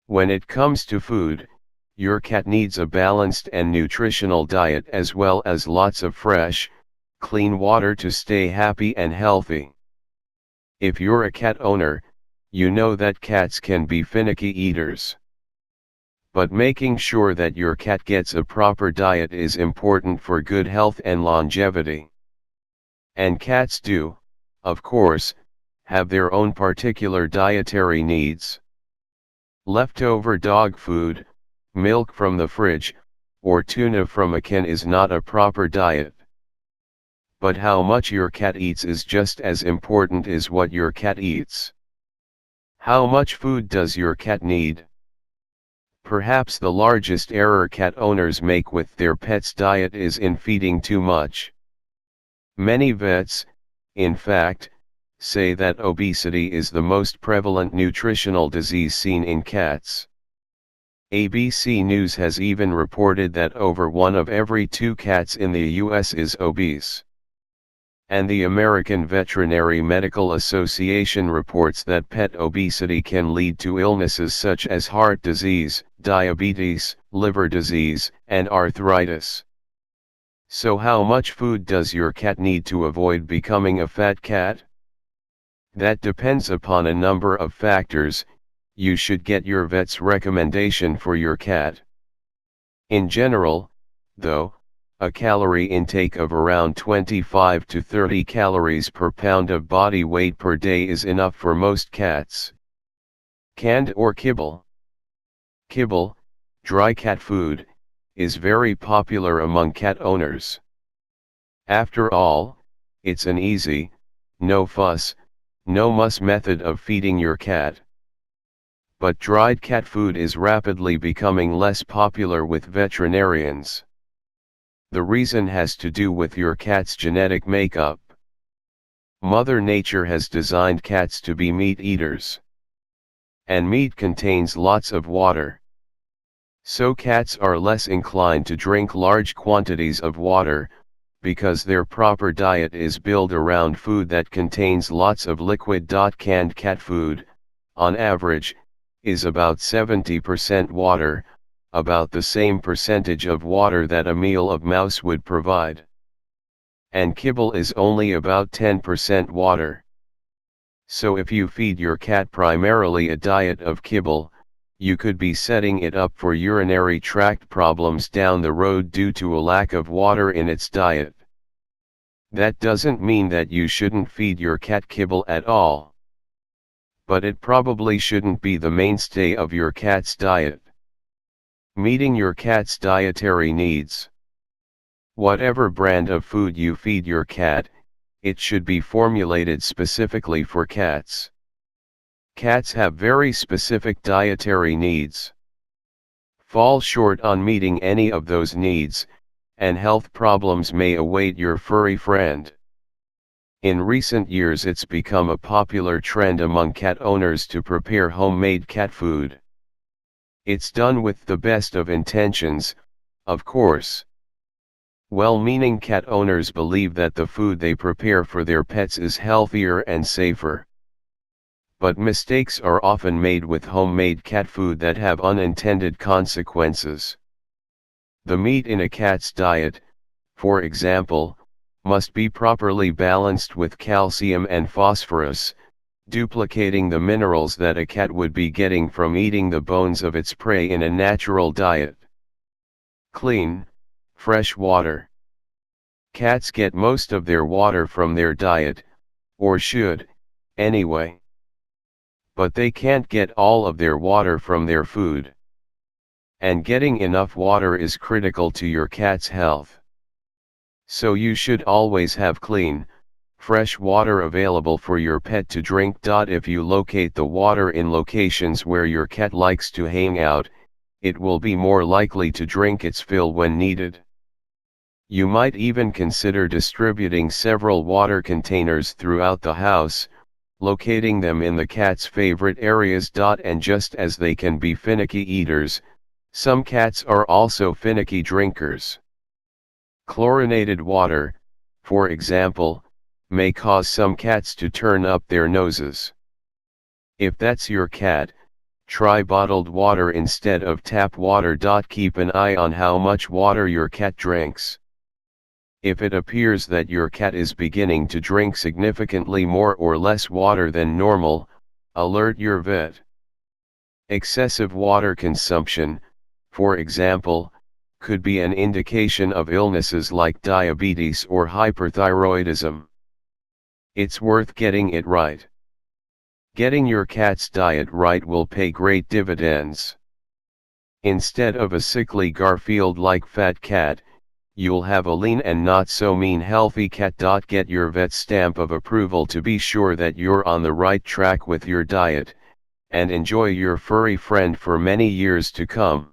When it comes to food, your cat needs a balanced and nutritional diet as well as lots of fresh, clean water to stay happy and healthy. If you're a cat owner, you know that cats can be finicky eaters. But making sure that your cat gets a proper diet is important for good health and longevity. And cats do, of course, have their own particular dietary needs. Leftover dog food, milk from the fridge, or tuna from a can is not a proper diet. But how much your cat eats is just as important as what your cat eats. How much food does your cat need? Perhaps the largest error cat owners make with their pet's diet is in feeding too much. Many vets, in fact, say that obesity is the most prevalent nutritional disease seen in cats. ABC News has even reported that over 1 of every 2 cats in the US is obese. And the American Veterinary Medical Association reports that pet obesity can lead to illnesses such as heart disease, diabetes, liver disease, and arthritis. So how much food does your cat need to avoid becoming a fat cat? That depends upon a number of factors. You should get your vet's recommendation for your cat. In general, though, a calorie intake of around 25 to 30 calories per pound of body weight per day is enough for most cats. Canned or kibble? Kibble, dry cat food, is very popular among cat owners. After all, it's an easy, no fuss, no muss method of feeding your cat. But dried cat food is rapidly becoming less popular with veterinarians. The reason has to do with your cat's genetic makeup. Mother Nature has designed cats to be meat eaters. And meat contains lots of water. So cats are less inclined to drink large quantities of water, because their proper diet is built around food that contains lots of liquid. Canned cat food, on average, is about 70% water, about the same percentage of water that a meal of mouse would provide. And kibble is only about 10% water. So if you feed your cat primarily a diet of kibble, you could be setting it up for urinary tract problems down the road due to a lack of water in its diet. That doesn't mean that you shouldn't feed your cat kibble at all. But it probably shouldn't be the mainstay of your cat's diet. Meeting your cat's dietary needs. Whatever brand of food you feed your cat, it should be formulated specifically for cats. Cats have very specific dietary needs. Fall short on meeting any of those needs, and health problems may await your furry friend. In recent years it's become a popular trend among cat owners to prepare homemade cat food. It's done with the best of intentions, of course. Well-meaning cat owners believe that the food they prepare for their pets is healthier and safer. But mistakes are often made with homemade cat food that have unintended consequences. The meat in a cat's diet, for example, must be properly balanced with calcium and phosphorus, duplicating the minerals that a cat would be getting from eating the bones of its prey in a natural diet. Clean, fresh water. Cats get most of their water from their diet, or should, anyway. But they can't get all of their water from their food. And getting enough water is critical to your cat's health. So you should always have clean, fresh water available for your pet to drink. If you locate the water in locations where your cat likes to hang out, it will be more likely to drink its fill when needed. You might even consider distributing several water containers throughout the house, locating them in the cat's favorite areas. And just as they can be finicky eaters, some cats are also finicky drinkers. Chlorinated water, for example, may cause some cats to turn up their noses. If that's your cat, Try bottled water instead of tap water. Keep an eye on how much water your cat drinks. If it appears that your cat is beginning to drink significantly more or less water than normal, alert your vet. Excessive water consumption, for example, could be an indication of illnesses like diabetes or hyperthyroidism. It's worth getting it right. Getting your cat's diet right will pay great dividends. Instead of a sickly Garfield-like fat cat, you'll have a lean and not so mean healthy cat. Get your vet's stamp of approval to be sure that you're on the right track with your diet, and enjoy your furry friend for many years to come.